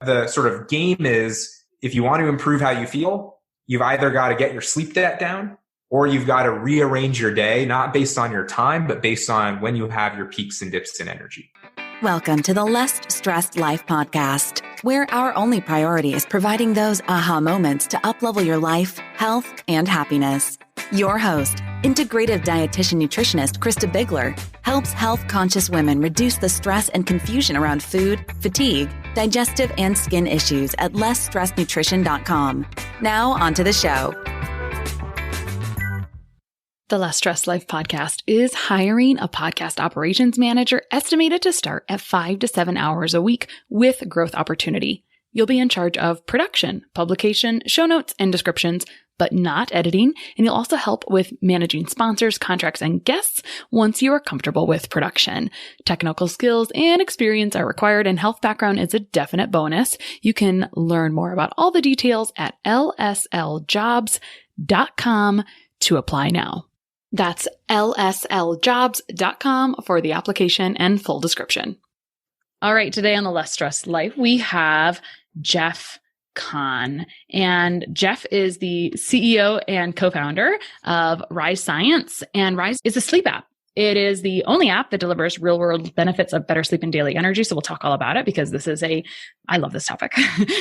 The sort of game is, if you want to improve how you feel, you've either got to get your sleep debt down or you've got to rearrange your day, not based on your time, but based on when you have your peaks and dips in energy. Welcome to the Less Stressed Life podcast, where our only priority is providing those aha moments to uplevel your life, health, and happiness. Your host, integrative dietitian nutritionist Krista Bigler, helps health-conscious women reduce the stress and confusion around food, fatigue, digestive, and skin issues at lessstressednutrition.com. Now, on to the show. The Less Stressed Life podcast is hiring a podcast operations manager estimated to start at 5 to 7 hours a week with growth opportunity. You'll be in charge of production, publication, show notes, and descriptions, but not editing. And you'll also help with managing sponsors, contracts, and guests once you are comfortable with production. Technical skills and experience are required, and health background is a definite bonus. You can learn more about all the details at lsljobs.com to apply now. That's lsljobs.com for the application and full description. All right, today on the Less Stressed Life, we have Jeff Kahn. And Jeff is the CEO and co-founder of Rise Science. And Rise is a sleep app. It is the only app that delivers real-world benefits of better sleep and daily energy. So we'll talk all about it because I love this topic.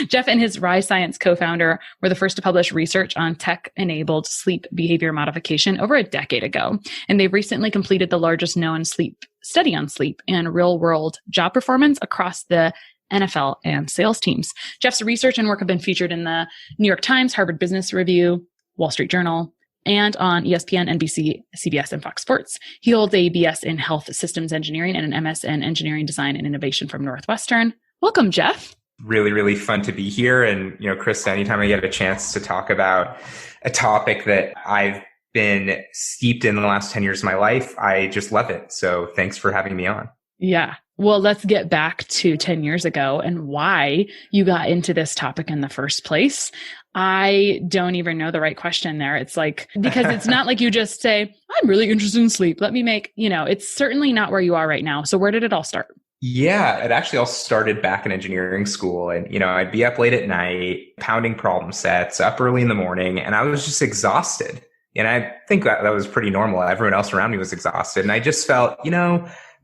Jeff and his Rise Science co-founder were the first to publish research on tech-enabled sleep behavior modification over a decade ago. And they've recently completed the largest known study on sleep and real-world job performance across the NFL and sales teams. Jeff's research and work have been featured in the New York Times, Harvard Business Review, Wall Street Journal, and on ESPN, NBC, CBS, and Fox Sports. He holds a BS in Health Systems Engineering and an MS in Engineering Design and Innovation from Northwestern. Welcome, Jeff. Really, really fun to be here. And, Krista, anytime I get a chance to talk about a topic that I've been steeped in the last 10 years of my life, I just love it. So thanks for having me on. Yeah. Well, let's get back to 10 years ago and why you got into this topic in the first place. I don't even know the right question there. It's like, because it's not like you just say, I'm really interested in sleep. Let me it's certainly not where you are right now. So where did it all start? Yeah, it actually all started back in engineering school. And, I'd be up late at night, pounding problem sets, up early in the morning, and I was just exhausted. And I think that was pretty normal. Everyone else around me was exhausted. And I just felt,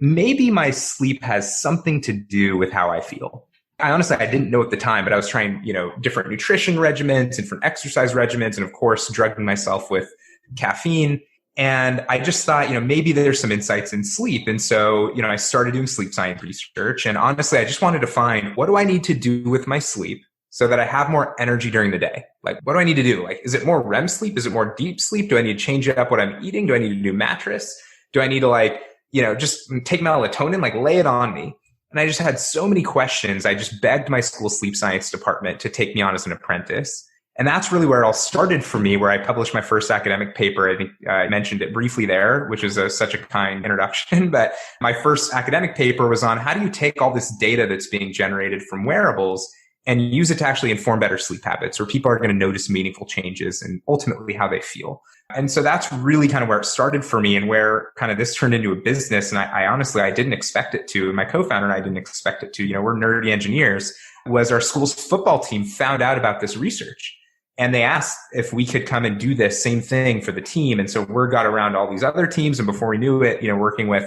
maybe my sleep has something to do with how I feel. I didn't know at the time, but I was trying, different nutrition regimens, different exercise regimens, and of course, drugging myself with caffeine. And I just thought, maybe there's some insights in sleep. And so, I started doing sleep science research. And honestly, I just wanted to find, what do I need to do with my sleep so that I have more energy during the day? Like, what do I need to do? Like, is it more REM sleep? Is it more deep sleep? Do I need to change up what I'm eating? Do I need to do mattress? Do I need to just take melatonin, lay it on me? And I just had so many questions. I just begged my school sleep science department to take me on as an apprentice. And that's really where it all started for me, where I published my first academic paper. I think I mentioned it briefly there, which is such a kind introduction. But my first academic paper was on how do you take all this data that's being generated from wearables and use it to actually inform better sleep habits, where people are going to notice meaningful changes and ultimately how they feel. And so that's really kind of where it started for me and where kind of this turned into a business. And I honestly, I didn't expect it to. My co-founder and I didn't expect it to. We're nerdy engineers. Was our school's football team found out about this research. And they asked if we could come and do this same thing for the team. And so word got around all these other teams. And before we knew it, working with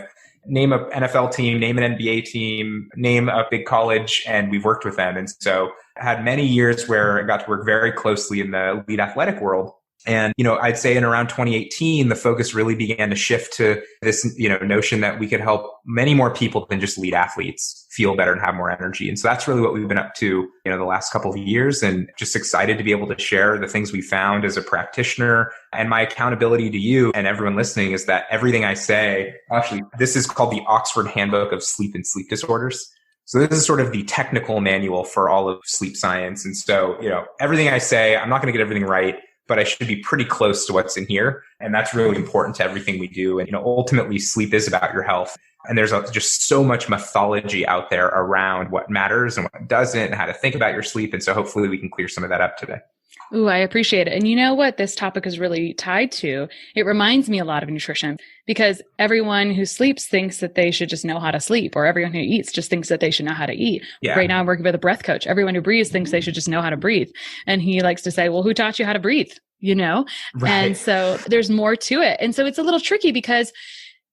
name an NFL team, name an NBA team, name a big college, and we've worked with them. And so I had many years where I got to work very closely in the elite athletic world. And, I'd say in around 2018, the focus really began to shift to this, notion that we could help many more people than just elite athletes feel better and have more energy. And so that's really what we've been up to, the last couple of years, and just excited to be able to share the things we found as a practitioner. And my accountability to you and everyone listening is that everything I say, actually, this is called the Oxford Handbook of Sleep and Sleep Disorders. So this is sort of the technical manual for all of sleep science. And so, everything I say, I'm not going to get everything right, but I should be pretty close to what's in here. And that's really important to everything we do. And, ultimately sleep is about your health. And there's just so much mythology out there around what matters and what doesn't and how to think about your sleep. And so hopefully we can clear some of that up today. Ooh, I appreciate it. And you know what this topic is really tied to? It reminds me a lot of nutrition because everyone who sleeps thinks that they should just know how to sleep, or everyone who eats just thinks that they should know how to eat. Yeah. Right now I'm working with a breath coach. Everyone who breathes thinks they should just know how to breathe. And he likes to say, well, who taught you how to breathe? Right. And so there's more to it. And so it's a little tricky because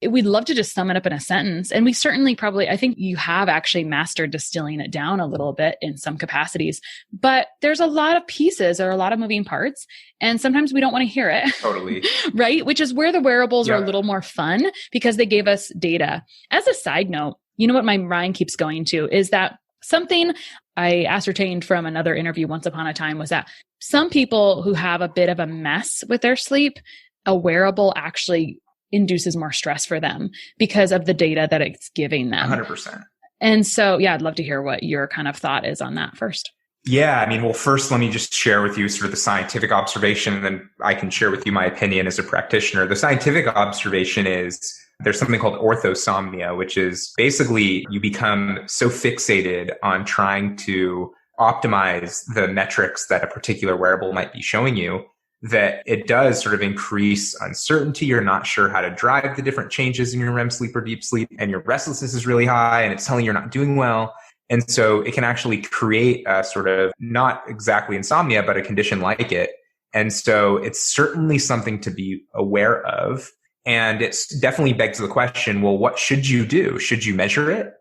we'd love to just sum it up in a sentence. And we certainly I think you have actually mastered distilling it down a little bit in some capacities, but there's a lot of pieces or a lot of moving parts. And sometimes we don't want to hear it. Totally. Right. Which is where the wearables are a little more fun because they gave us data. As a side note, you know what my mind keeps going to is that something I ascertained from another interview once upon a time was that some people who have a bit of a mess with their sleep, a wearable actually induces more stress for them because of the data that it's giving them. 100%. And so, yeah, I'd love to hear what your kind of thought is on that first. Yeah. I mean, well, first, let me just share with you sort of the scientific observation, and then I can share with you my opinion as a practitioner. The scientific observation is there's something called orthosomnia, which is basically you become so fixated on trying to optimize the metrics that a particular wearable might be showing you that it does sort of increase uncertainty. You're not sure how to drive the different changes in your REM sleep or deep sleep, and your restlessness is really high, and it's telling you you're not doing well. And so it can actually create a sort of not exactly insomnia, but a condition like it. And so it's certainly something to be aware of. And it's definitely begs the question, well, what should you do? Should you measure it?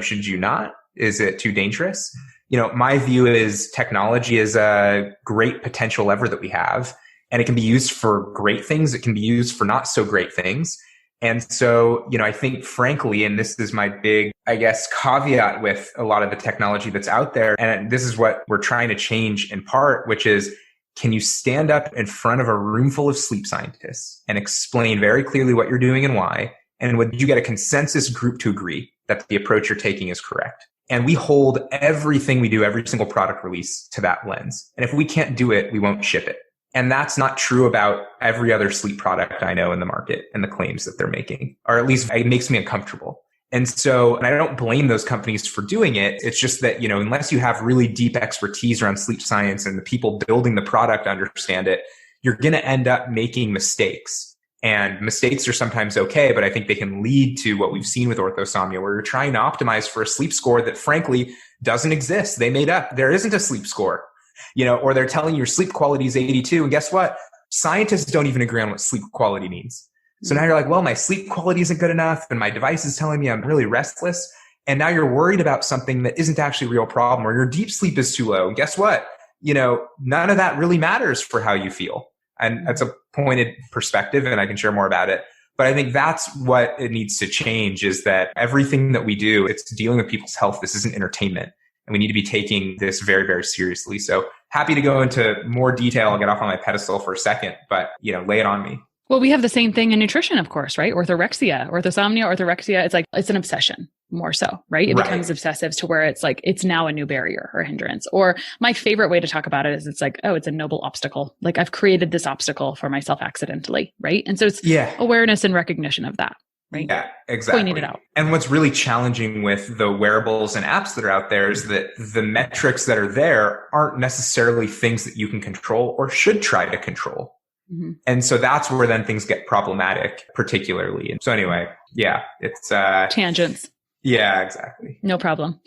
Should you not? Is it too dangerous? My view is technology is a great potential lever that we have, and it can be used for great things. It can be used for not so great things. And so, I think frankly, and this is my big, caveat with a lot of the technology that's out there. And this is what we're trying to change in part, which is, can you stand up in front of a room full of sleep scientists and explain very clearly what you're doing and why? And would you get a consensus group to agree that the approach you're taking is correct? And we hold everything we do, every single product release to that lens. And if we can't do it, we won't ship it. And that's not true about every other sleep product I know in the market and the claims that they're making, or at least it makes me uncomfortable. And I don't blame those companies for doing it. It's just that, unless you have really deep expertise around sleep science and the people building the product understand it, you're going to end up making mistakes. And mistakes are sometimes okay, but I think they can lead to what we've seen with orthosomnia, where you're trying to optimize for a sleep score that frankly doesn't exist. They made up. There isn't a sleep score, or they're telling you your sleep quality is 82. And guess what? Scientists don't even agree on what sleep quality means. So now you're like, well, my sleep quality isn't good enough, and my device is telling me I'm really restless. And now you're worried about something that isn't actually a real problem, or your deep sleep is too low. And guess what? None of that really matters for how you feel. And that's a pointed perspective, and I can share more about it. But I think that's what it needs to change, is that everything that we do, it's dealing with people's health. This isn't entertainment. And we need to be taking this very, very seriously. So happy to go into more detail. I'll get off on my pedestal for a second, but lay it on me. Well, we have the same thing in nutrition, of course, right? Orthorexia, orthosomnia, it's an obsession more so, right? It becomes obsessive to where it's like, it's now a new barrier or hindrance. Or my favorite way to talk about it is it's like, oh, it's a noble obstacle. Like I've created this obstacle for myself accidentally, right? And so it's awareness and recognition of that, right? Yeah, exactly. Pointing it out. And what's really challenging with the wearables and apps that are out there is that the metrics that are there aren't necessarily things that you can control or should try to control. Mm-hmm. And so that's where then things get problematic, particularly. And so anyway, it's tangents. Yeah, exactly. No problem.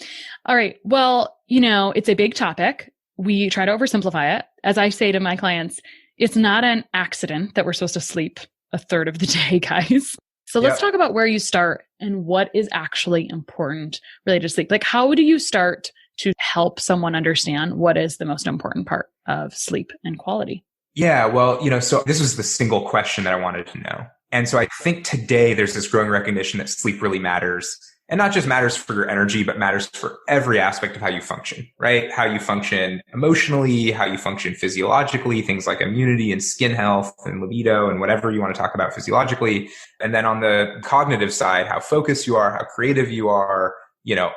All right. Well, it's a big topic. We try to oversimplify it. As I say to my clients, it's not an accident that we're supposed to sleep a third of the day, guys. So let's talk about where you start and what is actually important related to sleep. Like, how do you start to help someone understand what is the most important part of sleep and quality? Yeah, well, so this was the single question that I wanted to know. And so I think today there's this growing recognition that sleep really matters. And not just matters for your energy, but matters for every aspect of how you function, right? How you function emotionally, how you function physiologically, things like immunity and skin health and libido and whatever you want to talk about physiologically. And then on the cognitive side, how focused you are, how creative you are,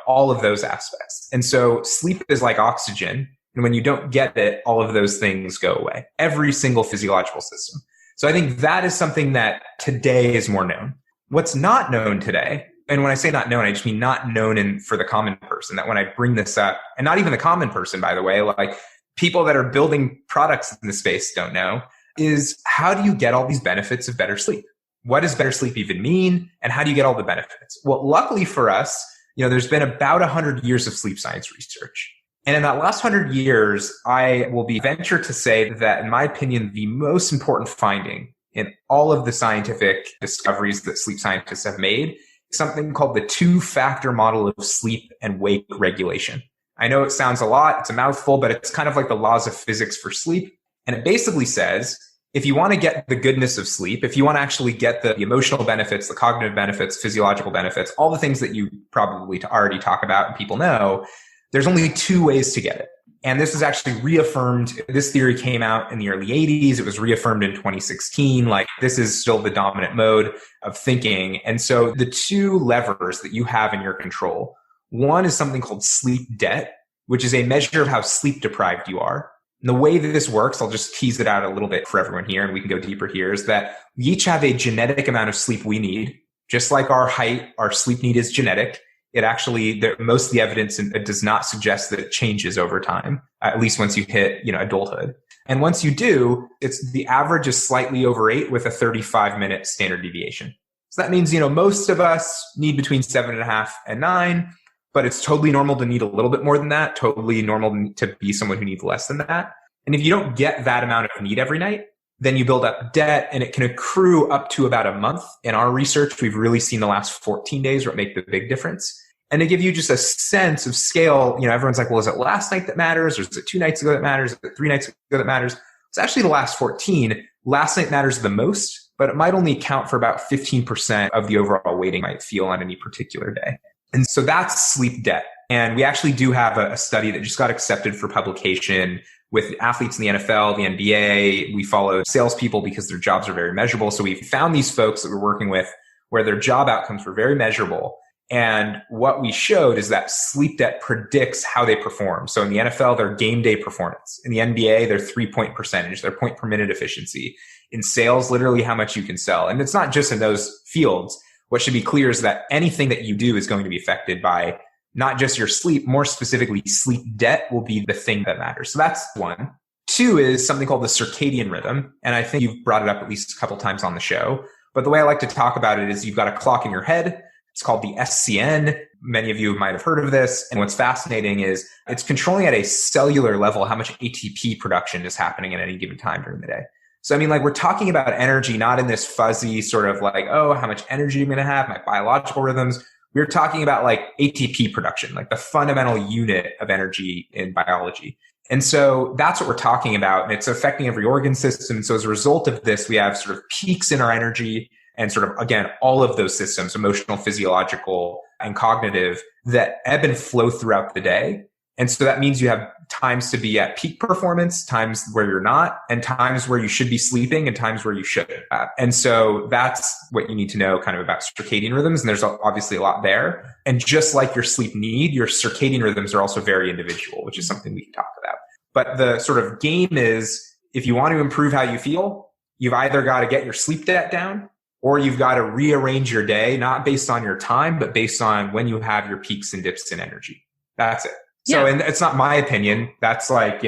all of those aspects. And so sleep is like oxygen. And when you don't get it, all of those things go away. Every single physiological system. So I think that is something that today is more known. What's not known today, and when I say not known, I just mean not known for the common person, that when I bring this up, and not even the common person, by the way, like people that are building products in the space don't know is how do you get all these benefits of better sleep? What does better sleep even mean? And how do you get all the benefits? Well, luckily for us, there's been about 100 years of sleep science research. And in that last 100 years, I will be venture to say that, in my opinion, the most important finding in all of the scientific discoveries that sleep scientists have made is something called the two-factor model of sleep and wake regulation. I know it sounds a lot, it's a mouthful, but it's kind of like the laws of physics for sleep. And it basically says, if you want to get the goodness of sleep, if you want to actually get the emotional benefits, the cognitive benefits, physiological benefits, all the things that you probably already talk about and people know, there's only two ways to get it. And this is actually reaffirmed. This theory came out in the early 80s. It was reaffirmed in 2016. Like, this is still the dominant mode of thinking. And so the two levers that you have in your control, one is something called sleep debt, which is a measure of how sleep deprived you are. And the way that this works, I'll just tease it out a little bit for everyone here, and we can go deeper here, is that we each have a genetic amount of sleep we need. Just like our height, our sleep need is genetic. It actually, most of the evidence does not suggest that it changes over time, at least once you hit, adulthood. And once you do, the average is slightly over 8 with a 35-minute standard deviation. So that means, most of us need between 7.5 and 9, but it's totally normal to need a little bit more than that, totally normal to be someone who needs less than that. And if you don't get that amount of need every night, then you build up debt, and it can accrue up to about a month. In our research, we've really seen the last 14 days where it make the big difference. And to give you just a sense of scale, everyone's like, well, is it last night that matters? Or is it 2 nights ago that matters? Is it 3 nights ago that matters? It's actually the last 14. Last night matters the most, but it might only account for about 15% of the overall weighting you might feel on any particular day. And so that's sleep debt. And we actually do have a study that just got accepted for publication with athletes in the NFL, the NBA. We follow salespeople because their jobs are very measurable. So we found these folks that we're working with where their job outcomes were very measurable. And what we showed is that sleep debt predicts how they perform. So in the NFL, their game day performance. In the NBA, their 3-point percentage, their point per minute efficiency. In sales, literally how much you can sell. And it's not just in those fields. What should be clear is that anything that you do is going to be affected by not just your sleep, more specifically, sleep debt will be the thing that matters. So that's one. Two is something called the circadian rhythm. And I think you've brought it up at least a couple times on the show. But the way I like to talk about it is you've got a clock in your head. It's called the SCN. Many of you might have heard of this. And what's fascinating is it's controlling at a cellular level how much ATP production is happening at any given time during the day. So, we're talking about energy, not in this fuzzy sort of like, oh, how much energy I'm going to have, my biological rhythms. We're talking about like ATP production, like the fundamental unit of energy in biology. And so that's what we're talking about. And it's affecting every organ system. So as a result of this, we have sort of peaks in our energy and sort of, again, all of those systems, emotional, physiological, and cognitive, that ebb and flow throughout the day. And so that means you have times to be at peak performance, times where you're not, and times where you should be sleeping and times where you shouldn't. And so that's what you need to know kind of about circadian rhythms. And there's obviously a lot there. And just like your sleep need, your circadian rhythms are also very individual, which is something we can talk about. But the sort of game is, if you want to improve how you feel, you've either got to get your sleep debt down, or you've got to rearrange your day, not based on your time, but based on when you have your peaks and dips in energy. That's it. So, and it's not my opinion. That's like,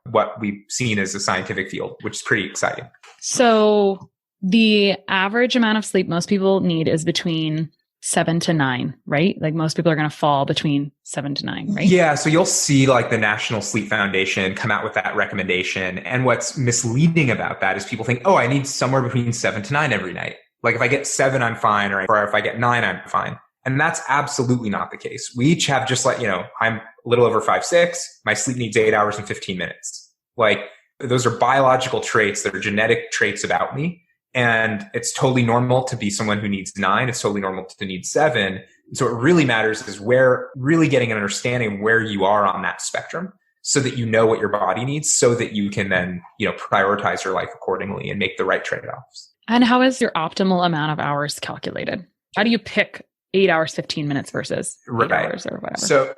what we've seen as a scientific field, which is pretty exciting. So the average amount of sleep most people need is between 7 to 9, right? Like most people are going to fall between 7 to 9, right? Yeah. So you'll see like the National Sleep Foundation come out with that recommendation. And what's misleading about that is people think, oh, I need somewhere between 7 to 9 every night. Like if I get 7, I'm fine. Or if I get 9, I'm fine. And that's absolutely not the case. We each have just like, I'm a little over 5'6". My sleep needs 8 hours and 15 minutes. Like those are biological traits that are genetic traits about me. And it's totally normal to be someone who needs 9. It's totally normal to need 7. And so what really matters is really getting an understanding of where you are on that spectrum so that you know what your body needs so that you can then, prioritize your life accordingly and make the right trade-offs. And how is your optimal amount of hours calculated? How do you pick 8 hours, 15 minutes versus 8 hours or whatever? So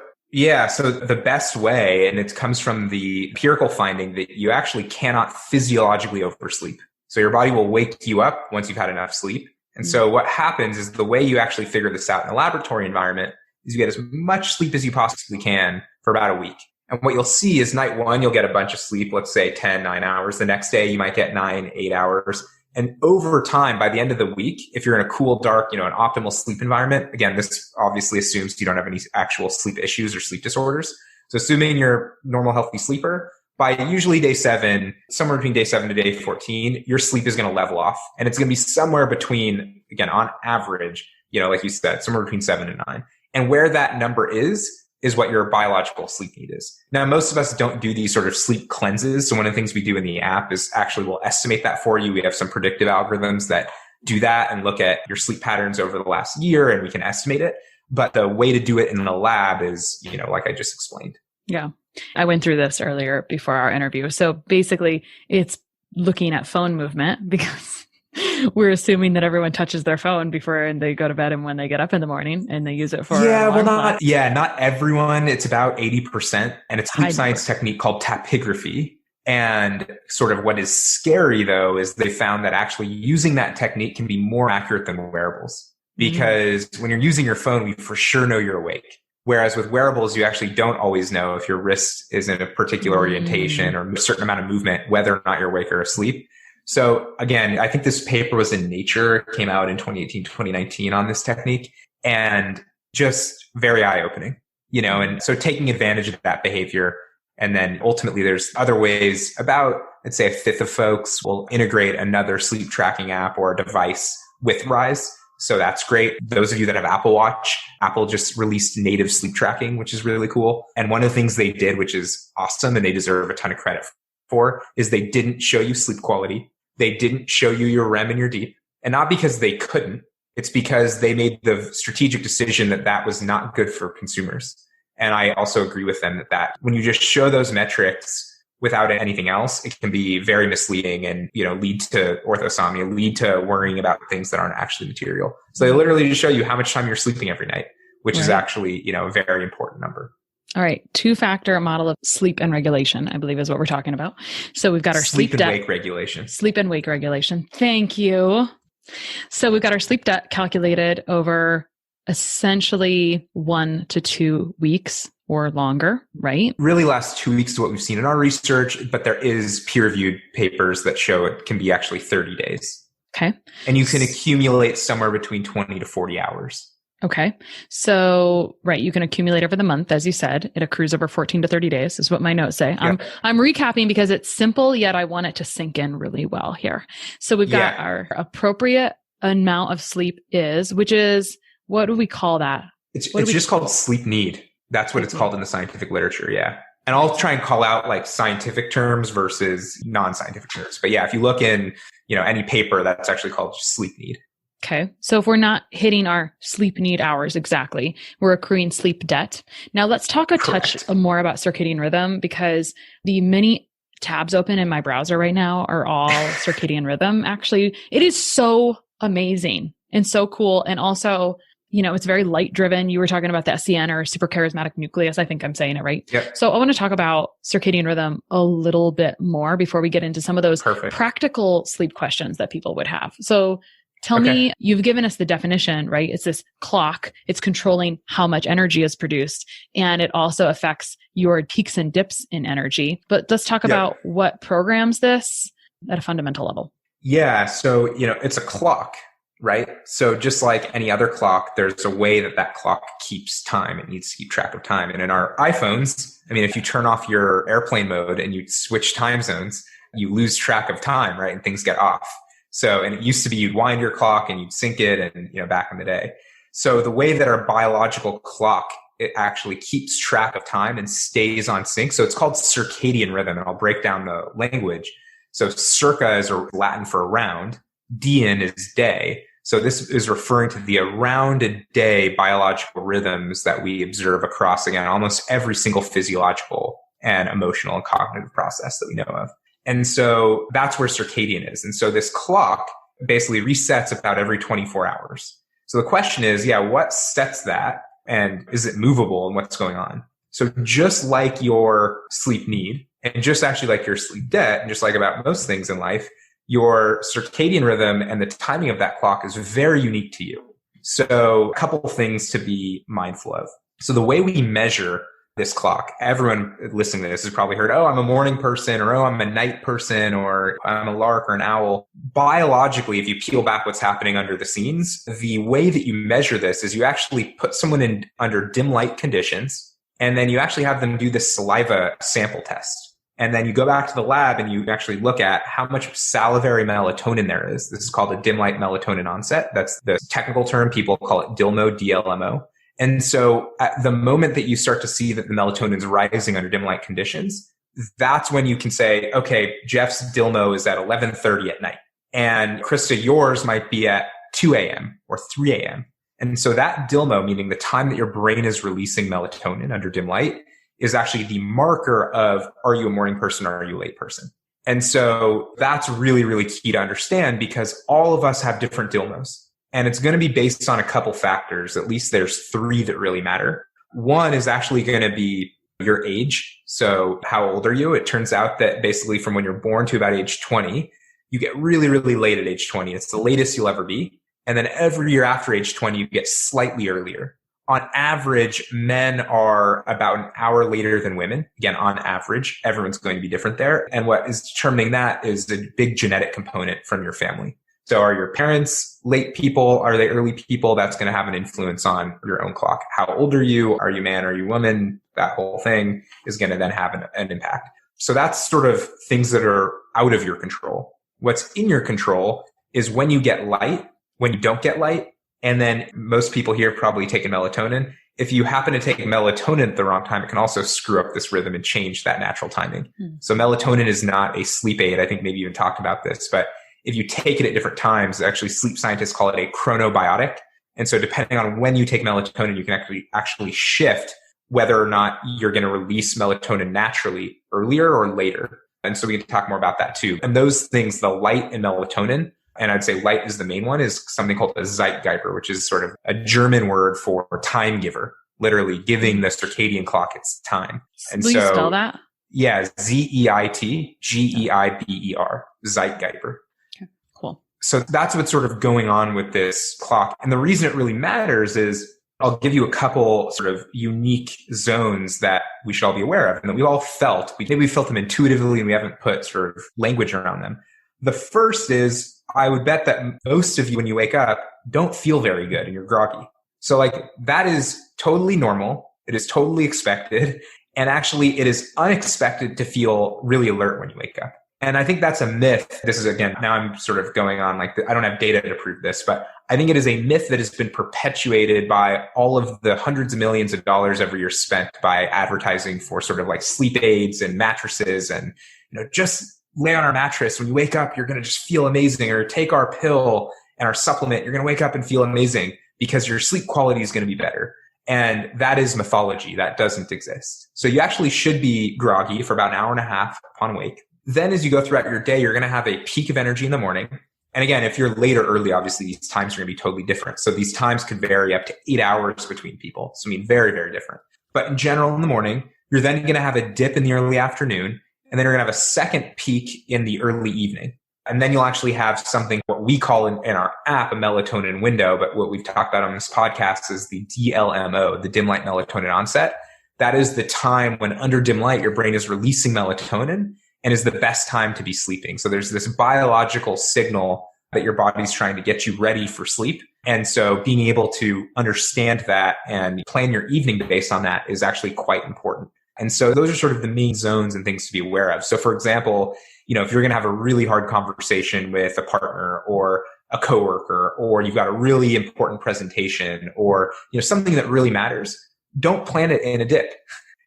the best way, and it comes from the empirical finding that you actually cannot physiologically oversleep. So your body will wake you up once you've had enough sleep. And so what happens is the way you actually figure this out in a laboratory environment is you get as much sleep as you possibly can for about a week. And what you'll see is night one, you'll get a bunch of sleep, let's say 10, 9 hours. The next day, you might get 9, 8 hours. And over time, by the end of the week, if you're in a cool, dark, an optimal sleep environment, again, this obviously assumes you don't have any actual sleep issues or sleep disorders. So assuming you're a normal, healthy sleeper, by usually day 7, somewhere between day 7 to day 14, your sleep is going to level off. And it's going to be somewhere between, again, on average, like you said, somewhere between 7 and 9. And where that number is what your biological sleep need is. Now, most of us don't do these sort of sleep cleanses. So one of the things we do in the app is actually we'll estimate that for you. We have some predictive algorithms that do that and look at your sleep patterns over the last year, and we can estimate it. But the way to do it in a lab is, like I just explained. Yeah. I went through this earlier before our interview. So basically it's looking at phone movement, because we're assuming that everyone touches their phone before they go to bed and when they get up in the morning, and they use it for not everyone. It's about 80%, and it's a sleep science technique called tapigraphy. And sort of what is scary though is they found that actually using that technique can be more accurate than wearables, because when you're using your phone, we for sure know you're awake. Whereas with wearables, you actually don't always know if your wrist is in a particular orientation or a certain amount of movement, whether or not you're awake or asleep. So again, I think this paper was in Nature, came out in 2018, 2019 on this technique, and just very eye-opening, and so taking advantage of that behavior. And then ultimately there's other ways. About, let's say, a fifth of folks will integrate another sleep tracking app or a device with Rise. So that's great. Those of you that have Apple Watch, Apple just released native sleep tracking, which is really cool. And one of the things they did, which is awesome and they deserve a ton of credit for, is they didn't show you sleep quality. They didn't show you your REM and your deep. And not because they couldn't. It's because they made the strategic decision that was not good for consumers. And I also agree with them that when you just show those metrics without anything else, it can be very misleading and, lead to orthosomnia, lead to worrying about things that aren't actually material. So they literally just show you how much time you're sleeping every night, which is actually, a very important number. All right. 2-factor model of sleep and regulation, I believe, is what we're talking about. So we've got our sleep and wake regulation. Sleep and wake regulation. Thank you. So we've got our sleep debt calculated over essentially 1 to 2 weeks or longer, right? Really last 2 weeks to what we've seen in our research, but there is peer-reviewed papers that show it can be actually 30 days. Okay. And you can accumulate somewhere between 20 to 40 hours. Okay. So, right, you can accumulate over the month, as you said. It accrues over 14 to 30 days is what my notes say. Yep. I'm recapping because it's simple, yet I want it to sink in really well here. So we've got our appropriate amount of sleep which is, what do we call that? It's just called sleep need. That's what it's called in the scientific literature. Yeah. And I'll try and call out like scientific terms versus non-scientific terms. But yeah, if you look in, any paper, that's actually called sleep need. Okay. So if we're not hitting our sleep need hours exactly, we're accruing sleep debt. Now let's talk a touch more about circadian rhythm, because the many tabs open in my browser right now are all circadian rhythm. Actually, it is so amazing and so cool. And also, it's very light driven. You were talking about the SCN or super charismatic nucleus. I think I'm saying it right. Yep. So I want to talk about circadian rhythm a little bit more before we get into some of those practical sleep questions that people would have. So tell me, you've given us the definition, right? It's this clock. It's controlling how much energy is produced. And it also affects your peaks and dips in energy. But let's talk about what programs this at a fundamental level. Yeah. So, it's a clock, right? So just like any other clock, there's a way that clock keeps time. It needs to keep track of time. And in our iPhones, if you turn off your airplane mode and you switch time zones, you lose track of time, right? And things get off. So, and it used to be you'd wind your clock and you'd sync it and, back in the day. So the way that our biological clock, it actually keeps track of time and stays on sync. So it's called circadian rhythm. And I'll break down the language. So circa is Latin for around. Dian is day. So this is referring to the around a day biological rhythms that we observe across, again, almost every single physiological and emotional and cognitive process that we know of. And so that's where circadian is. And so this clock basically resets about every 24 hours. So the question is, what sets that? And is it movable and what's going on? So just like your sleep need, and just actually like your sleep debt, and just like about most things in life, your circadian rhythm and the timing of that clock is very unique to you. So a couple of things to be mindful of. So the way we measure this clock. Everyone listening to this has probably heard, oh, I'm a morning person, or oh, I'm a night person, or I'm a lark or an owl. Biologically, if you peel back what's happening under the scenes, the way that you measure this is you actually put someone in under dim light conditions, and then you actually have them do this saliva sample test. And then you go back to the lab and you actually look at how much salivary melatonin there is. This is called a dim light melatonin onset. That's the technical term. People call it DILMO, DLMO. And so at the moment that you start to see that the melatonin is rising under dim light conditions, that's when you can say, okay, Jeff's DILMO is at 11:30 at night. And Krista, yours might be at 2 a.m. or 3 a.m. And so that DILMO, meaning the time that your brain is releasing melatonin under dim light, is actually the marker of, are you a morning person or are you a late person? And so that's really, really key to understand, because all of us have different DILMOs. And it's going to be based on a couple factors. At least there's 3 that really matter. One is actually going to be your age. So how old are you? It turns out that basically from when you're born to about age 20, you get really, really late at age 20. It's the latest you'll ever be. And then every year after age 20, you get slightly earlier. On average, men are about an hour later than women. Again, on average, everyone's going to be different there. And what is determining that is a big genetic component from your family. So are your parents late people? Are they early people? That's going to have an influence on your own clock. How old are you? Are you man? Are you woman? That whole thing is going to then have an impact. So that's sort of things that are out of your control. What's in your control is when you get light, when you don't get light. And then most people here probably take a melatonin. If you happen to take melatonin at the wrong time, it can also screw up this rhythm and change that natural timing. So melatonin is not a sleep aid. I think maybe you even talked about this, but if you take it at different times, actually sleep scientists call it a chronobiotic. And so depending on when you take melatonin, you can actually shift whether or not you're going to release melatonin naturally earlier or later. And so we can talk more about that too. And those things, the light and melatonin, and I'd say light is the main one, is something called a Zeitgeber, which is sort of a German word for time giver, literally giving the circadian clock its time. And Will you spell that? Yeah, Zeitgeber, Zeitgeber. Okay, cool. So that's what's sort of going on with this clock. And the reason it really matters is I'll give you a couple sort of unique zones that we should all be aware of and that we all felt. Maybe we felt them intuitively and we haven't put sort of language around them. The first is, I would bet that most of you, when you wake up, don't feel very good and you're groggy. So like that is totally normal. It is totally expected. And actually it is unexpected to feel really alert when you wake up. And I think that's a myth. This is, again, now I'm sort of going on like, I don't have data to prove this, but I think it is a myth that has been perpetuated by all of the hundreds of millions of dollars every year spent by advertising for sort of like sleep aids and mattresses and, just lay on our mattress. When you wake up, you're going to just feel amazing, or take our pill and our supplement. You're going to wake up and feel amazing because your sleep quality is going to be better. And that is mythology. That doesn't exist. So you actually should be groggy for about an hour and a half upon wake. Then as you go throughout your day, you're going to have a peak of energy in the morning. And again, if you're late or early, obviously these times are going to be totally different. So these times could vary up to 8 hours between people. So I mean, very, very different. But in general, in the morning, you're then going to have a dip in the early afternoon. And then you're going to have a second peak in the early evening. And then you'll actually have something, what we call in our app, a melatonin window. But what we've talked about on this podcast is the DLMO, the dim light melatonin onset. That is the time when under dim light, your brain is releasing melatonin and is the best time to be sleeping. So there's this biological signal that your body's trying to get you ready for sleep. And so being able to understand that and plan your evening based on that is actually quite important. And so those are sort of the main zones and things to be aware of. So for example, if you're going to have a really hard conversation with a partner or a coworker, or you've got a really important presentation or, something that really matters, don't plan it in a dip.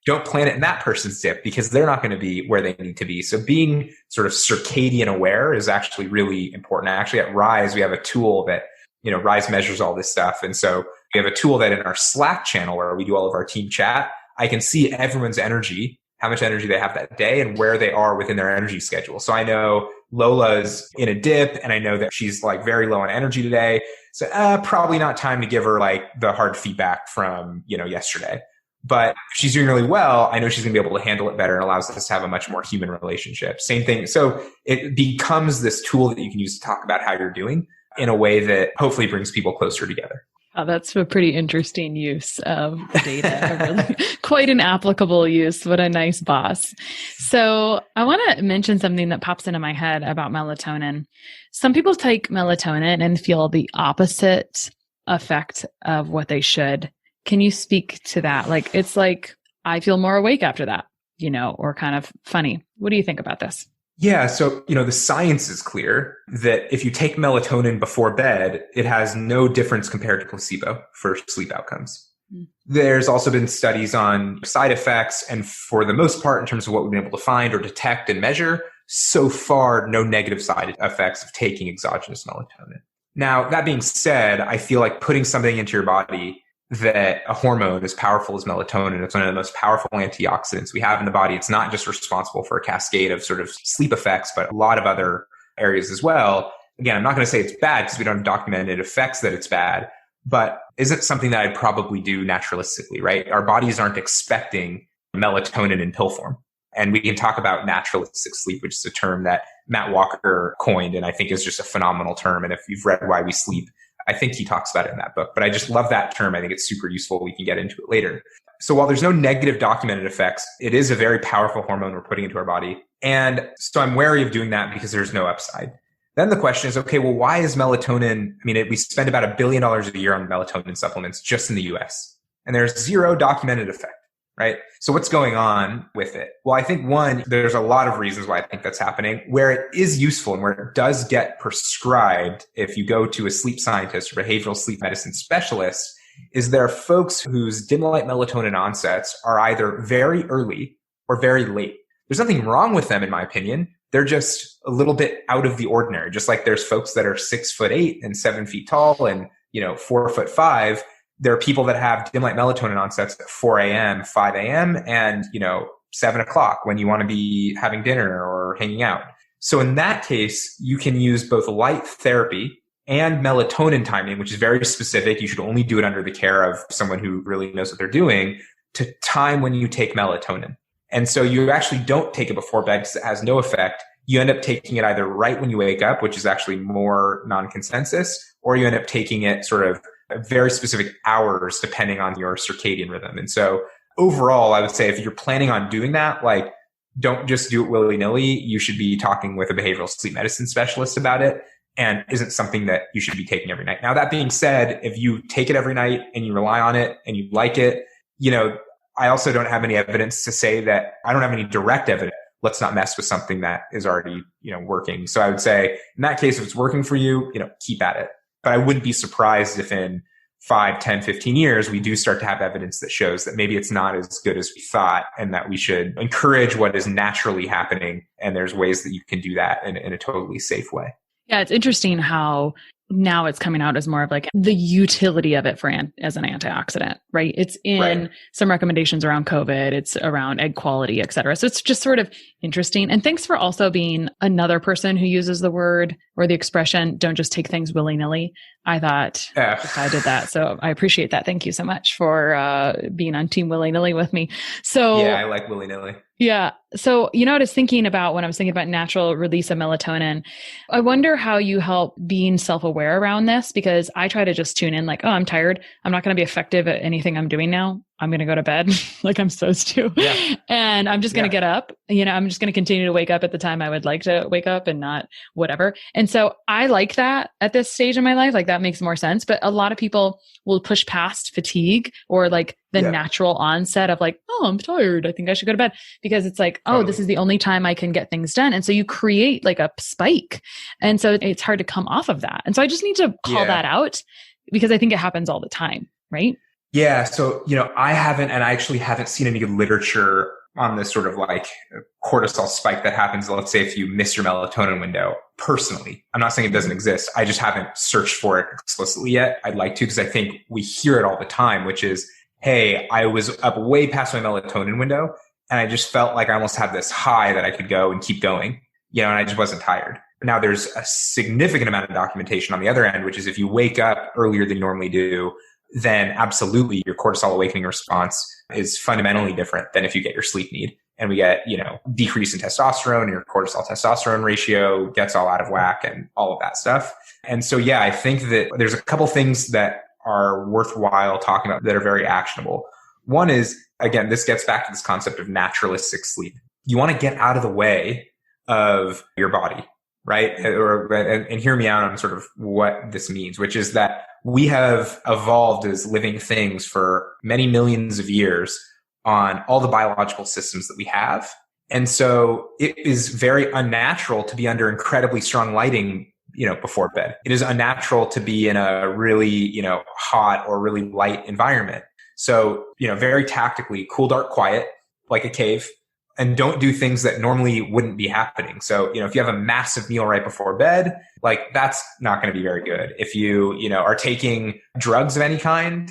Don't plan it in that person's dip because they're not going to be where they need to be. So being sort of circadian aware is actually really important. Actually at Rise, we have a tool that, Rise measures all this stuff. And so we have a tool that in our Slack channel where we do all of our team chat, I can see everyone's energy, how much energy they have that day and where they are within their energy schedule. So I know Lola's in a dip and I know that she's like very low on energy today. So probably not time to give her like the hard feedback from, yesterday. But if she's doing really well, I know she's going to be able to handle it better and allows us to have a much more human relationship. Same thing. So it becomes this tool that you can use to talk about how you're doing in a way that hopefully brings people closer together. Oh, that's a pretty interesting use of data. Really, quite an applicable use. What a nice boss. So I want to mention something that pops into my head about melatonin. Some people take melatonin and feel the opposite effect of what they should. Can you speak to that? Like, it's like, I feel more awake after that, or kind of funny. What do you think about this? Yeah. So, the science is clear that if you take melatonin before bed, it has no difference compared to placebo for sleep outcomes. There's also been studies on side effects. And for the most part, in terms of what we've been able to find or detect and measure, so far, no negative side effects of taking exogenous melatonin. Now, that being said, I feel like putting something into your body that a hormone as powerful as melatonin, it's one of the most powerful antioxidants we have in the body. It's not just responsible for a cascade of sort of sleep effects, but a lot of other areas as well. Again, I'm not going to say it's bad because we don't have documented effects that it's bad, but isn't something that I'd probably do naturalistically, right? Our bodies aren't expecting melatonin in pill form. And we can talk about naturalistic sleep, which is a term that Matt Walker coined, and I think is just a phenomenal term. And if you've read Why We Sleep, I think he talks about it in that book, but I just love that term. I think it's super useful. We can get into it later. So while there's no negative documented effects, it is a very powerful hormone we're putting into our body. And so I'm wary of doing that because there's no upside. Then the question is, okay, well, why is melatonin? We spend about $1 billion a year on melatonin supplements just in the US, and there's zero documented effect, right? So what's going on with it? Well, I think one, there's a lot of reasons why I think that's happening. Where it is useful and where it does get prescribed, if you go to a sleep scientist or behavioral sleep medicine specialist, is there are folks whose dim light melatonin onsets are either very early or very late. There's nothing wrong with them, in my opinion. They're just a little bit out of the ordinary. Just like there's folks that are 6'8" and 7 feet tall and, 4'5". There are people that have dim light melatonin onsets at 4 a.m., 5 a.m., and, 7 o'clock when you want to be having dinner or hanging out. So in that case, you can use both light therapy and melatonin timing, which is very specific. You should only do it under the care of someone who really knows what they're doing, to time when you take melatonin. And so you actually don't take it before bed because it has no effect. You end up taking it either right when you wake up, which is actually more non-consensus, or you end up taking it sort of very specific hours depending on your circadian rhythm. And so overall, I would say if you're planning on doing that, like, don't just do it willy-nilly. You should be talking with a behavioral sleep medicine specialist about it, and isn't something that you should be taking every night. Now, that being said, if you take it every night and you rely on it and you like it, I also don't have any evidence to say that. I don't have any direct evidence. Let's not mess with something that is already, working. So I would say in that case, if it's working for you, keep at it. But I wouldn't be surprised if in 5, 10, 15 years, we do start to have evidence that shows that maybe it's not as good as we thought, and that we should encourage what is naturally happening. And there's ways that you can do that in a totally safe way. Yeah, it's interesting how now it's coming out as more of like the utility of it as an antioxidant, right? It's in some recommendations around COVID, it's around egg quality, et cetera. So it's just sort of interesting. And thanks for also being another person who uses the word or the expression, don't just take things willy-nilly. I thought I did that. So I appreciate that. Thank you so much for being on team willy-nilly with me. So yeah, I like willy-nilly. Yeah. So, what I was thinking about when I was thinking about natural release of melatonin, I wonder how you help being self-aware around this, because I try to just tune in like, oh, I'm tired. I'm not going to be effective at anything I'm doing now. I'm going to go to bed like I'm supposed to. Yeah. And I'm just going to get up. I'm just going to continue to wake up at the time I would like to wake up and not whatever. And so I like that at this stage in my life. Like that makes more sense. But a lot of people will push past fatigue or like the natural onset of like, oh, I'm tired. I think I should go to bed, because it's like, oh, this is the only time I can get things done. And so you create like a spike. And so it's hard to come off of that. And so I just need to call that out, because I think it happens all the time. Right. Yeah. So, I actually haven't seen any literature on this sort of like cortisol spike that happens, let's say, if you miss your melatonin window. Personally, I'm not saying it doesn't exist. I just haven't searched for it explicitly yet. I'd like to, because I think we hear it all the time, which is, hey, I was up way past my melatonin window and I just felt like I almost had this high that I could go and keep going, and I just wasn't tired. Now there's a significant amount of documentation on the other end, which is if you wake up earlier than you normally do, then absolutely your cortisol awakening response is fundamentally different than if you get your sleep need. And we get, decrease in testosterone, and your cortisol testosterone ratio gets all out of whack and all of that stuff. And so, I think that there's a couple things that are worthwhile talking about that are very actionable. One is, again, this gets back to this concept of naturalistic sleep. You want to get out of the way of your body, right? And hear me out on sort of what this means, which is that we have evolved as living things for many millions of years on all the biological systems that we have. And so it is very unnatural to be under incredibly strong lighting, before bed. It is unnatural to be in a really, hot or really light environment. So, very tactically, cool, dark, quiet, like a cave, and don't do things that normally wouldn't be happening. So, if you have a massive meal right before bed, like that's not going to be very good. If you, are taking drugs of any kind,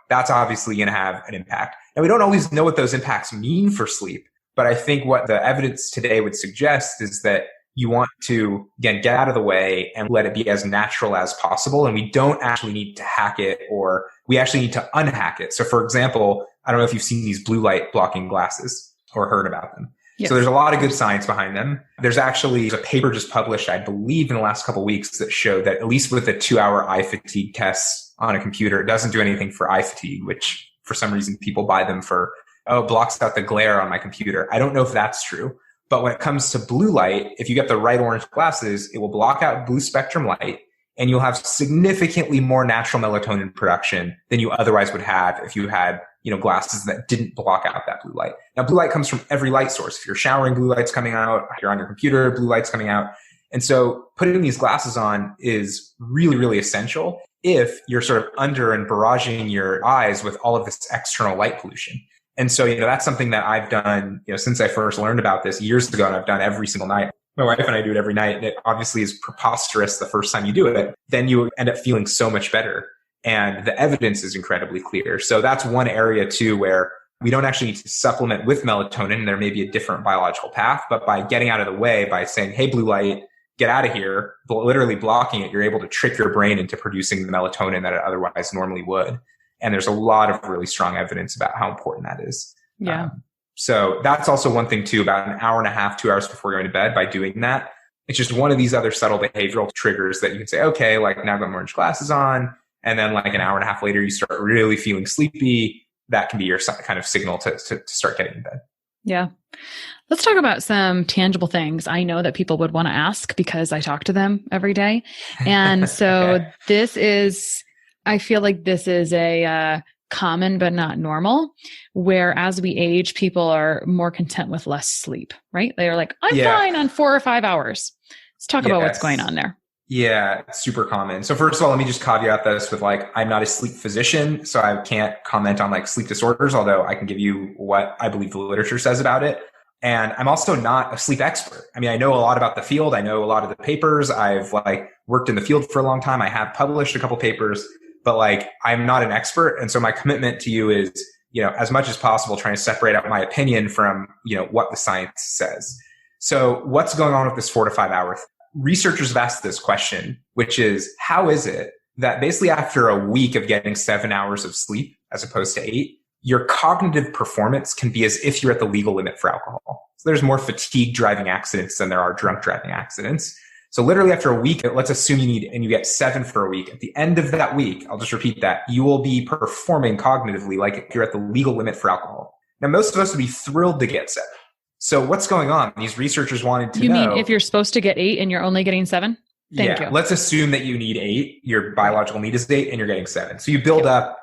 that's obviously going to have an impact. And we don't always know what those impacts mean for sleep. But I think what the evidence today would suggest is that you want to, again, get out of the way and let it be as natural as possible. And we don't actually need to hack it, or we actually need to unhack it. So for example, I don't know if you've seen these blue light blocking glasses or heard about them. Yes. So there's a lot of good science behind them. There's actually a paper just published, I believe in the last couple of weeks, that showed that at least with a 2-hour eye fatigue test on a computer, it doesn't do anything for eye fatigue, which for some reason people buy them for, it blocks out the glare on my computer. I don't know if that's true. But when it comes to blue light, if you get the right orange glasses, it will block out blue spectrum light, and you'll have significantly more natural melatonin production than you otherwise would have if you had, glasses that didn't block out that blue light. Now, blue light comes from every light source. If you're showering, blue light's coming out. If you're on your computer, blue light's coming out. And so putting these glasses on is really, really essential if you're sort of under and barraging your eyes with all of this external light pollution. And so, that's something that I've done, since I first learned about this years ago, and I've done every single night. My wife and I do it every night, and it obviously is preposterous the first time you do it. Then you end up feeling so much better. And the evidence is incredibly clear. So that's one area too, where we don't actually need to supplement with melatonin. There may be a different biological path, but by getting out of the way, by saying, hey, blue light, get out of here, literally blocking it, you're able to trick your brain into producing the melatonin that it otherwise normally would. And there's a lot of really strong evidence about how important that is. Yeah. So that's also one thing too, about an hour and a half, 2 hours before going to bed. By doing that, it's just one of these other subtle behavioral triggers that you can say, okay, like now I've got orange glasses on. And then like an hour and a half later, you start really feeling sleepy. That can be your kind of signal to start getting in bed. Yeah. Let's talk about some tangible things I know that people would want to ask because I talk to them every day. And so okay. I feel like this is a common but not normal, where as we age, people are more content with less sleep, right? They are like, I'm fine on 4 or 5 hours. Let's talk about what's going on there. Yeah, it's super common. So first of all, let me just caveat this with I'm not a sleep physician, so I can't comment on sleep disorders, although I can give you what I believe the literature says about it. And I'm also not a sleep expert. I mean, I know a lot about the field. I know a lot of the papers. I've worked in the field for a long time. I have published a couple papers, but I'm not an expert. And so my commitment to you is, as much as possible, trying to separate out my opinion from, what the science says. So what's going on with this 4 to 5 hour thing? Researchers have asked this question, which is, how is it that basically after a week of getting 7 hours of sleep as opposed to 8, your cognitive performance can be as if you're at the legal limit for alcohol? So there's more fatigue driving accidents than there are drunk driving accidents. So literally after a week, let's assume you get 7 for a week. At the end of that week, I'll just repeat that, you will be performing cognitively like if you're at the legal limit for alcohol. Now, most of us would be thrilled to get 7. So what's going on? These researchers wanted to know. You mean if you're supposed to get 8 and you're only getting 7? Thank you. Let's assume that you need 8. Your biological need is 8 and you're getting 7. So you build up,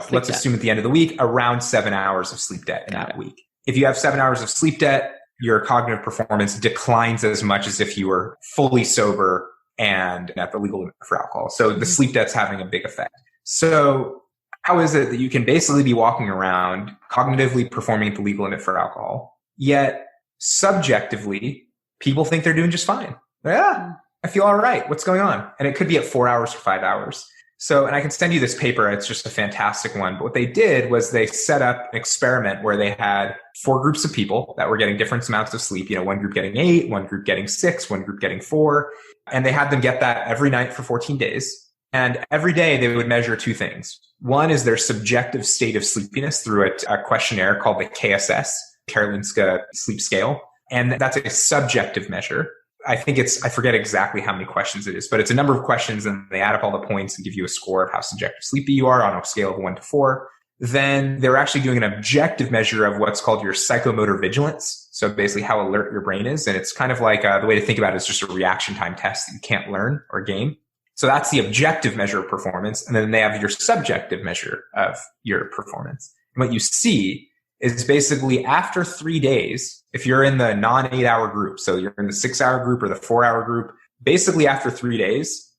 let's assume at the end of the week, around 7 hours of sleep debt in that week. If you have 7 hours of sleep debt, your cognitive performance declines as much as if you were fully sober and at the legal limit for alcohol. So the sleep debt's having a big effect. So how is it that you can basically be walking around cognitively performing at the legal limit for alcohol, yet subjectively, people think they're doing just fine? Yeah, I feel all right. What's going on? And it could be at 4 hours or 5 hours. So, and I can send you this paper. It's just a fantastic one. But what they did was they set up an experiment where they had 4 groups of people that were getting different amounts of sleep. One group getting 8, one group getting 6, one group getting 4. And they had them get that every night for 14 days. And every day they would measure 2 things. One is their subjective state of sleepiness through a questionnaire called the KSS, Karolinska Sleep Scale. And that's a subjective measure. I think I forget exactly how many questions it is, but it's a number of questions and they add up all the points and give you a score of how subjective sleepy you are on a scale of 1 to 4. Then they're actually doing an objective measure of what's called your psychomotor vigilance. So basically how alert your brain is. And it's kind of like the way to think about it is just a reaction time test that you can't learn or game. So that's the objective measure of performance. And then they have your subjective measure of your performance. And what you see is basically after 3 days, if you're in the non-8-hour group, so you're in the 6-hour group or the 4-hour group, basically after 3 days,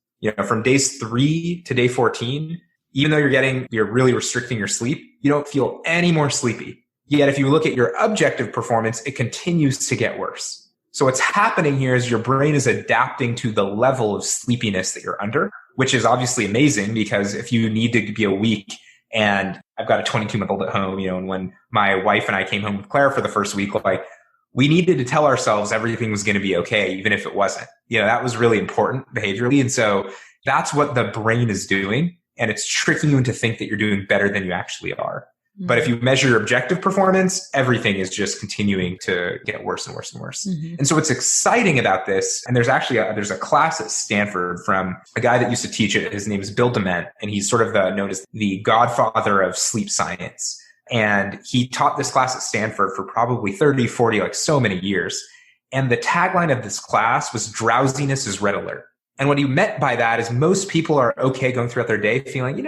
from days 3 to day 14, even though you're really restricting your sleep, you don't feel any more sleepy. Yet if you look at your objective performance, it continues to get worse. So what's happening here is your brain is adapting to the level of sleepiness that you're under, which is obviously amazing because if you need to be awake, and I've got a 22-month-old at home, and when my wife and I came home with Claire for the first week, we needed to tell ourselves everything was going to be okay, even if it wasn't. That was really important behaviorally. And so that's what the brain is doing. And it's tricking you into think that you're doing better than you actually are. Mm-hmm. But if you measure your objective performance, everything is just continuing to get worse and worse and worse. Mm-hmm. And so what's exciting about this, and there's actually there's a class at Stanford from a guy that used to teach it. His name is Bill Dement, and he's sort of known as the godfather of sleep science. And he taught this class at Stanford for probably 30, 40, so many years. And the tagline of this class was drowsiness is red alert. And what he meant by that is most people are okay going throughout their day feeling,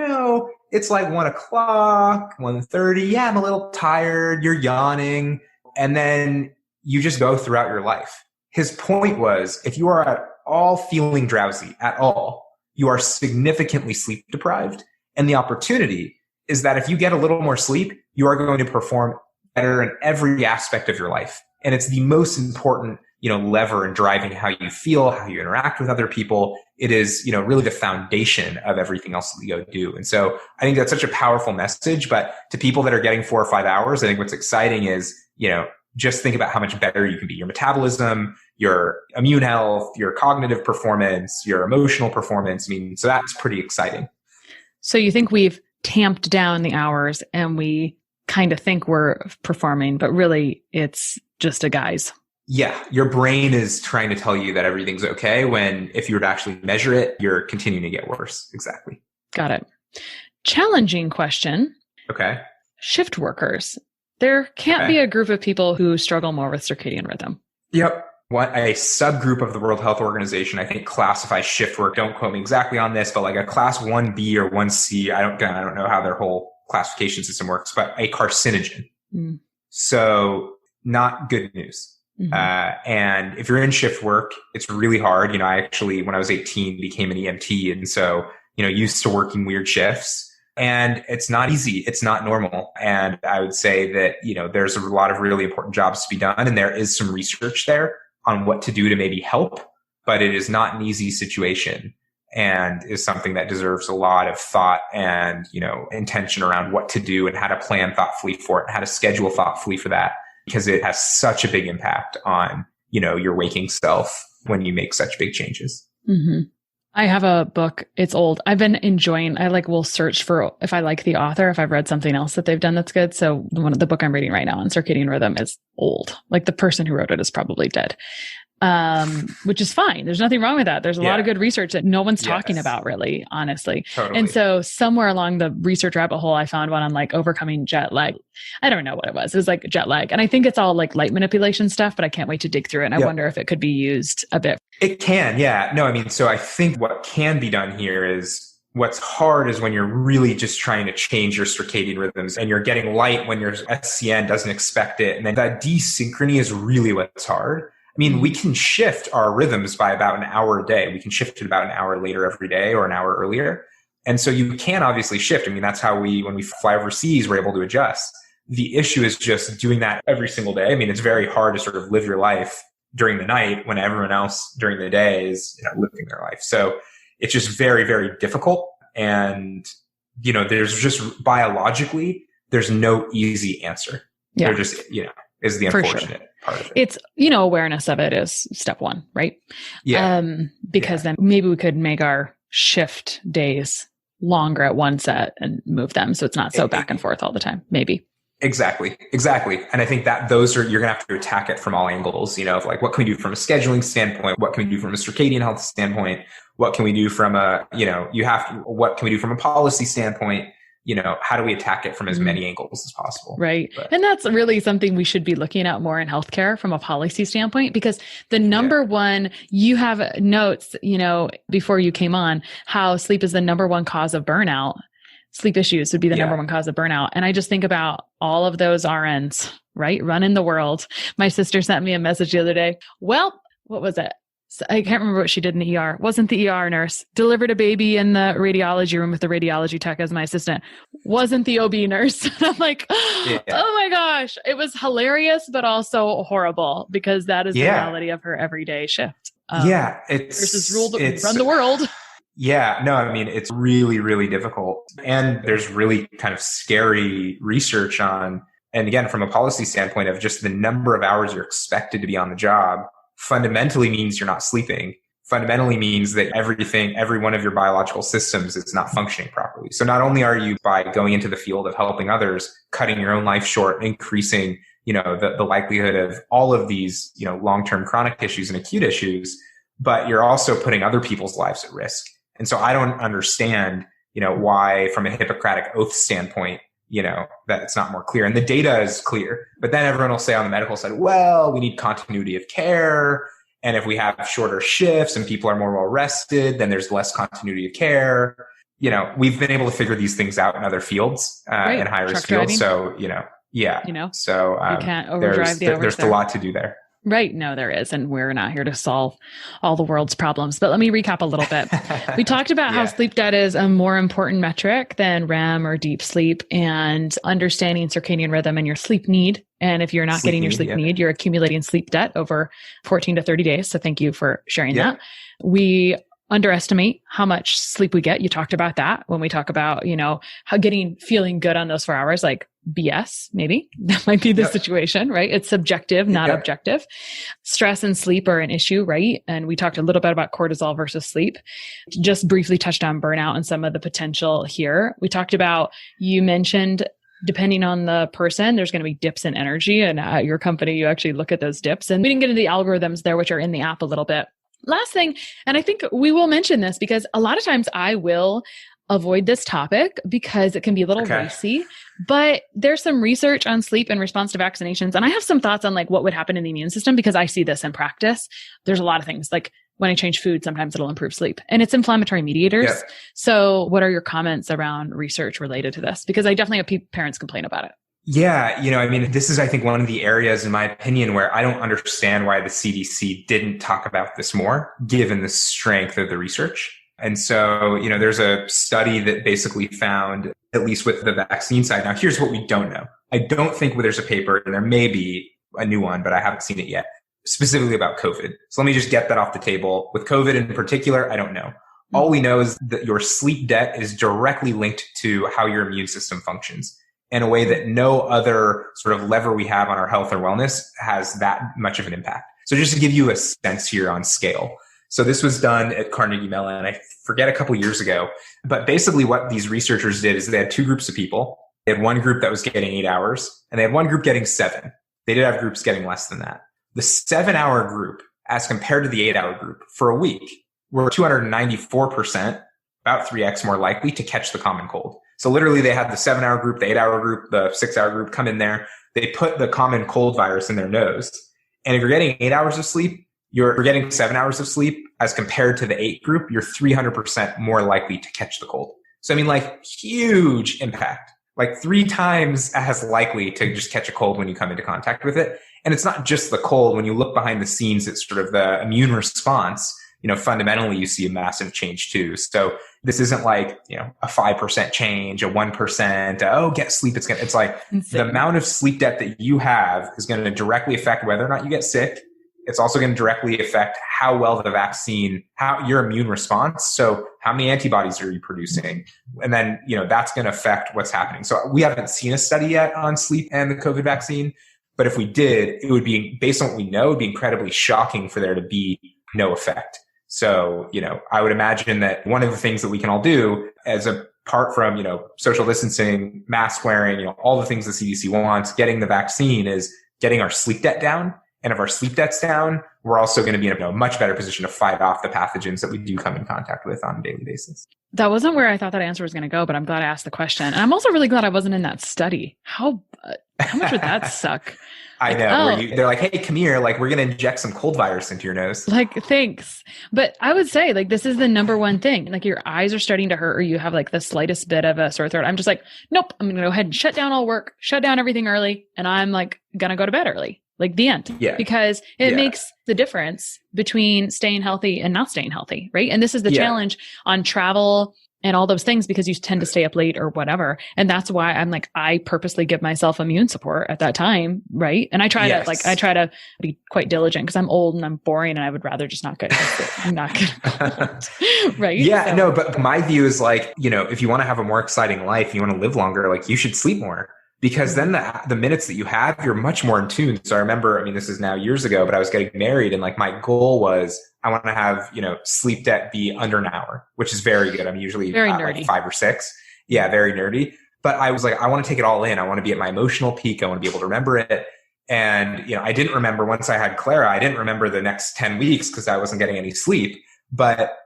it's like 1 o'clock, 1:30. Yeah, I'm a little tired. You're yawning. And then you just go throughout your life. His point was if you are at all feeling drowsy at all, you are significantly sleep deprived. And the opportunity is that if you get a little more sleep, you are going to perform better in every aspect of your life. And it's the most important lever in driving how you feel, how you interact with other people. It is, really the foundation of everything else that you go do. And so I think that's such a powerful message. But to people that are getting 4 or 5 hours, I think what's exciting is, just think about how much better you can be. Your metabolism, your immune health, your cognitive performance, your emotional performance. So that's pretty exciting. So you think we've tamped down the hours and we kind of think we're performing, but really it's just a guise. Yeah, your brain is trying to tell you that everything's okay when if you were to actually measure it, you're continuing to get worse. Exactly. Got it. Challenging question. Okay. Shift workers. There can't be a group of people who struggle more with circadian rhythm. Yep. A subgroup of the World Health Organization, I think, classifies shift work. Don't quote me exactly on this, but like a class 1B or 1C, I don't know how their whole classification system works, but a carcinogen. Mm. So not good news. Mm-hmm. And if you're in shift work, it's really hard. I actually, when I was 18, became an EMT. And so, used to working weird shifts, and it's not easy. It's not normal. And I would say that, there's a lot of really important jobs to be done. And there is some research there on what to do to maybe help, but it is not an easy situation and is something that deserves a lot of thought and, intention around what to do and how to plan thoughtfully for it and how to schedule thoughtfully for that. Because it has such a big impact on, your waking self when you make such big changes. Mm-hmm. I have a book. It's old. I've been enjoying, will search for if I like the author, if I've read something else that they've done that's good. So the book I'm reading right now on circadian rhythm is old. The person who wrote it is probably dead. Which is fine. There's nothing wrong with that. There's a lot of good research that no one's talking about really, honestly. Totally. And so somewhere along the research rabbit hole, I found one on overcoming jet lag. I don't know what it was. It was jet lag. And I think it's all light manipulation stuff, but I can't wait to dig through it. And I wonder if it could be used a bit. It can. Yeah. No, so I think what can be done here is what's hard is when you're really just trying to change your circadian rhythms and you're getting light when your SCN doesn't expect it. And then that desynchrony is really what's hard. We can shift our rhythms by about an hour a day. We can shift it about an hour later every day or an hour earlier. And so you can obviously shift. That's how when we fly overseas, we're able to adjust. The issue is just doing that every single day. It's very hard to sort of live your life during the night when everyone else during the day is living their life. So it's just very, very difficult. And, there's just biologically, there's no easy answer. Yeah. There just, is the unfortunate part of it. It's, awareness of it is step one, right? Yeah. Because then maybe we could make our shift days longer at one set and move them. So it's not so back and forth all the time. Maybe. Exactly. And I think that those are, you're going to have to attack it from all angles, of like, what can we do from a scheduling standpoint? What can we do from a circadian health standpoint? What can we do from what can we do from a policy standpoint? How do we attack it from as many angles as possible? Right. And that's really something we should be looking at more in healthcare from a policy standpoint, because the number one, you have notes, before you came on, how sleep is the number one cause of burnout. Sleep issues would be the number one cause of burnout. And I just think about all of those RNs, right? Running the world. My sister sent me a message the other day. Well, what was it? I can't remember what she did in the ER. Wasn't the ER nurse. Delivered a baby in the radiology room with the radiology tech as my assistant. Wasn't the OB nurse. And I'm like, oh my gosh. It was hilarious, but also horrible, because that is the reality of her everyday shift. Versus run the world. Yeah, no, I mean, it's really, really difficult. And there's really kind of scary research on, and again, from a policy standpoint of just the number of hours you're expected to be on the job fundamentally means you're not sleeping. Fundamentally means that every one of your biological systems is not functioning properly. So not only are you, by going into the field of helping others, cutting your own life short, increasing, the likelihood of all of these, long-term chronic issues and acute issues, but you're also putting other people's lives at risk. And so I don't understand, why from a Hippocratic oath standpoint, that it's not more clear. And the data is clear, but then everyone will say on the medical side, well, we need continuity of care. And if we have shorter shifts and people are more well rested, then there's less continuity of care. We've been able to figure these things out in other fields, in high risk fields. So, so you can't overdrive there's a lot to do there. Right. No, there is. And we're not here to solve all the world's problems. But let me recap a little bit. We talked about how sleep debt is a more important metric than REM or deep sleep, and understanding circadian rhythm and your sleep need. And if you're not getting your sleep need, you're accumulating sleep debt over 14 to 30 days. So thank you for sharing that. We underestimate how much sleep we get. You talked about that when we talk about, how feeling good on those 4 hours, like BS, maybe that might be the situation, right? It's subjective, not objective. Stress and sleep are an issue, right? And we talked a little bit about cortisol versus sleep. Just briefly touched on burnout and some of the potential here. We talked about, you mentioned, depending on the person, there's going to be dips in energy, and at your company, you actually look at those dips, and we didn't get into the algorithms there, which are in the app a little bit. Last thing, and I think we will mention this because a lot of times I will avoid this topic because it can be a little racy, but there's some research on sleep in response to vaccinations. And I have some thoughts on like what would happen in the immune system, because I see this in practice. There's a lot of things like when I change food, sometimes it'll improve sleep, and it's inflammatory mediators. Yeah. So what are your comments around research related to this? Because I definitely have parents complain about it. Yeah. This is, I think, one of the areas, in my opinion, where I don't understand why the CDC didn't talk about this more, given the strength of the research. And so, there's a study that basically found, at least with the vaccine side. Now, here's what we don't know. I don't think there's a paper, and there may be a new one, but I haven't seen it yet, specifically about COVID. So let me just get that off the table. With COVID in particular, I don't know. All we know is that your sleep debt is directly linked to how your immune system functions in a way that no other sort of lever we have on our health or wellness has that much of an impact. So just to give you a sense here on scale. So this was done at Carnegie Mellon, I forget, a couple years ago. But basically what these researchers did is they had two groups of people. They had one group that was getting 8 hours, and they had one group getting 7. They did have groups getting less than that. The 7-hour group, as compared to the 8-hour group, for a week, were 294%, about 3x more likely to catch the common cold. So literally they had the 7-hour group, the 8-hour group, the 6-hour group come in there. They put the common cold virus in their nose. And if you're getting 8 hours of sleep, you're getting 7 hours of sleep as compared to the 8 group, you're 300% more likely to catch the cold. So huge impact, like 3 times as likely to just catch a cold when you come into contact with it. And it's not just the cold. When you look behind the scenes, it's sort of the immune response. Fundamentally, you see a massive change too. So this isn't like, a 5% change, a 1%, get sleep. It's like insane. The amount of sleep debt that you have is going to directly affect whether or not you get sick. It's also going to directly affect how well the vaccine, how your immune response. So how many antibodies are you producing? And then, that's going to affect what's happening. So we haven't seen a study yet on sleep and the COVID vaccine. But if we did, it would be, based on what we know, it would be incredibly shocking for there to be no effect. So, I would imagine that one of the things that we can all do as a apart from, social distancing, mask wearing, all the things the CDC wants, getting the vaccine is getting our sleep debt down. And if our sleep debt's down, we're also going to be in a much better position to fight off the pathogens that we do come in contact with on a daily basis. That wasn't where I thought that answer was going to go, but I'm glad I asked the question. And I'm also really glad I wasn't in that study. How much would that suck? I know. They're like, hey, come here. Like, we're going to inject some cold virus into your nose. Like, thanks. But I would say, like, this is the number one thing. Like, your eyes are starting to hurt or you have like the slightest bit of a sore throat. I'm just like, nope, I'm going to go ahead and shut down all work, shut down everything early. And I'm like, going to go to bed early. Like the end. Yeah. Because it makes the difference between staying healthy and not staying healthy. Right. And this is the challenge on travel and all those things because you tend to stay up late or whatever. And that's why I'm like, I purposely give myself immune support at that time. Right. And I try to be quite diligent because I'm old and I'm boring and I would rather just not get cold. Right. Yeah. So. No, but my view is like, if you want to have a more exciting life, you want to live longer, like you should sleep more. Because then the minutes that you have, you're much more in tune. So I remember, this is now years ago, but I was getting married and like my goal was I want to have, sleep debt be under an hour, which is very good. I'm usually very nerdy. Like 5 or 6. Yeah, very nerdy. But I was like, I want to take it all in. I want to be at my emotional peak. I want to be able to remember it. And, I didn't remember once I had Clara, I didn't remember the next 10 weeks because I wasn't getting any sleep. But,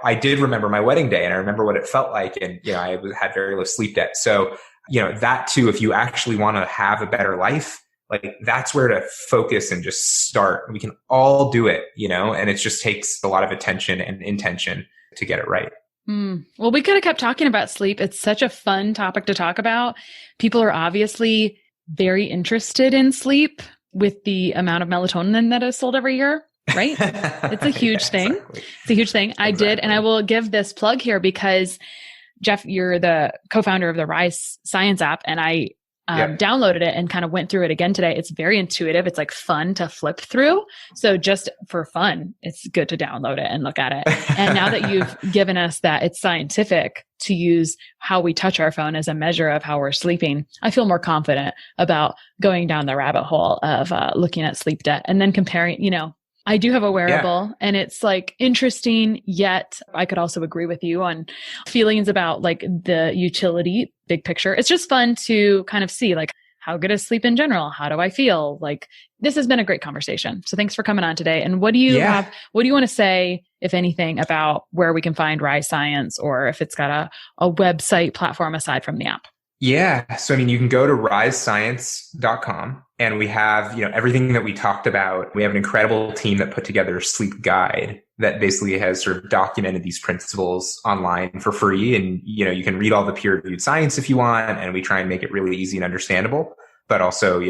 I did remember my wedding day and I remember what it felt like. And, I had very low sleep debt. So, that too, if you actually want to have a better life, like that's where to focus and just start. We can all do it, and it just takes a lot of attention and intention to get it right. Well, we could have kept talking about sleep. It's such a fun topic to talk about. People are obviously very interested in sleep with the amount of melatonin that is sold every year. Right? It's a huge thing. Exactly. It's a huge thing. I did. And I will give this plug here because Jeff, you're the co-founder of the Rise Science app, and I downloaded it and kind of went through it again today. It's very intuitive. It's like fun to flip through. So just for fun, it's good to download it and look at it. And now that you've given us that it's scientific to use how we touch our phone as a measure of how we're sleeping, I feel more confident about going down the rabbit hole of looking at sleep debt and then comparing, I do have a wearable and it's like interesting, yet I could also agree with you on feelings about like the utility, big picture. It's just fun to kind of see like how good is sleep in general? How do I feel? Like this has been a great conversation. So thanks for coming on today. And what do you what do you want to say, if anything, about where we can find Rise Science or if it's got a website platform aside from the app? Yeah. So, you can go to risescience.com and we have, everything that we talked about. We have an incredible team that put together a sleep guide that basically has sort of documented these principles online for free. And, you can read all the peer reviewed science if you want. And we try and make it really easy and understandable, but also,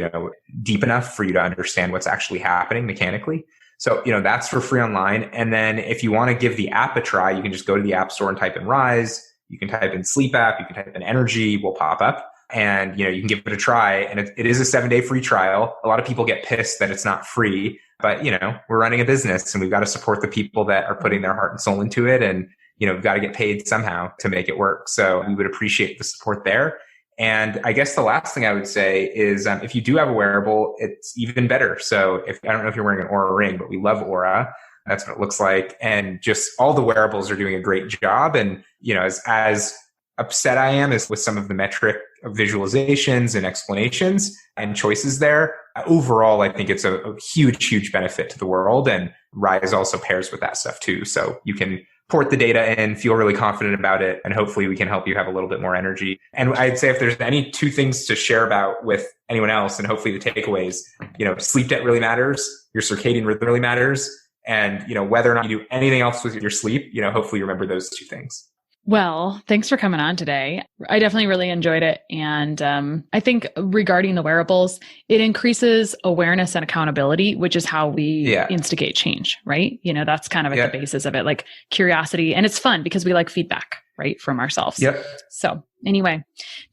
deep enough for you to understand what's actually happening mechanically. So, that's for free online. And then if you want to give the app a try, you can just go to the App Store and type in Rise. You can type in sleep app, you can type in energy, will pop up and, you can give it a try. And it is a 7-day free trial. A lot of people get pissed that it's not free, but we're running a business and we've got to support the people that are putting their heart and soul into it. And, we've got to get paid somehow to make it work. So we would appreciate the support there. And I guess the last thing I would say is, if you do have a wearable, it's even better. So I don't know if you're wearing an Oura ring, but we love Oura. That's what it looks like. And just all the wearables are doing a great job. And, as upset I am is with some of the metric visualizations and explanations and choices there, overall, I think it's a huge, huge benefit to the world. And Rise also pairs with that stuff too. So you can port the data in, feel really confident about it. And hopefully we can help you have a little bit more energy. And I'd say if there's any 2 things to share about with anyone else, and hopefully the takeaways, sleep debt really matters. Your circadian rhythm really matters. And, whether or not you do anything else with your sleep, hopefully you remember those 2 things. Well, thanks for coming on today. I definitely really enjoyed it. And I think regarding the wearables, it increases awareness and accountability, which is how we instigate change, right? That's kind of at the basis of it, like curiosity. And it's fun because we like feedback, right, from ourselves. Yep. So anyway,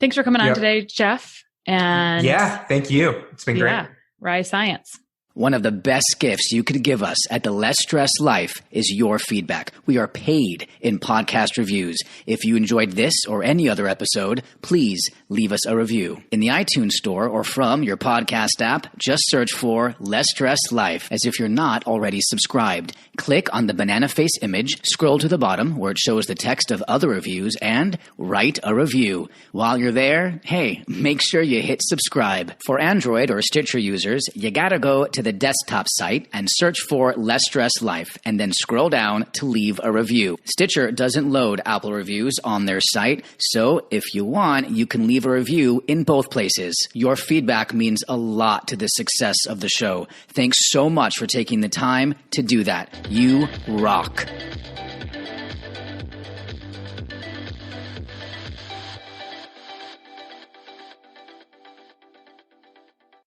thanks for coming on today, Jeff. And thank you. It's been great. Rise Science. One of the best gifts you could give us at the Less Stress Life is your feedback. We are paid in podcast reviews. If you enjoyed this or any other episode, please leave us a review. In the iTunes store or from your podcast app, just search for Less Stress Life as if you're not already subscribed. Click on the banana face image, scroll to the bottom where it shows the text of other reviews, and write a review. While you're there, hey, make sure you hit subscribe. For Android or Stitcher users, you gotta go to the desktop site and search for Less Stress Life and then scroll down to leave a review. Stitcher doesn't load Apple reviews on their site, so if you want, you can leave a review in both places. Your feedback means a lot to the success of the show. Thanks so much for taking the time to do that. You rock.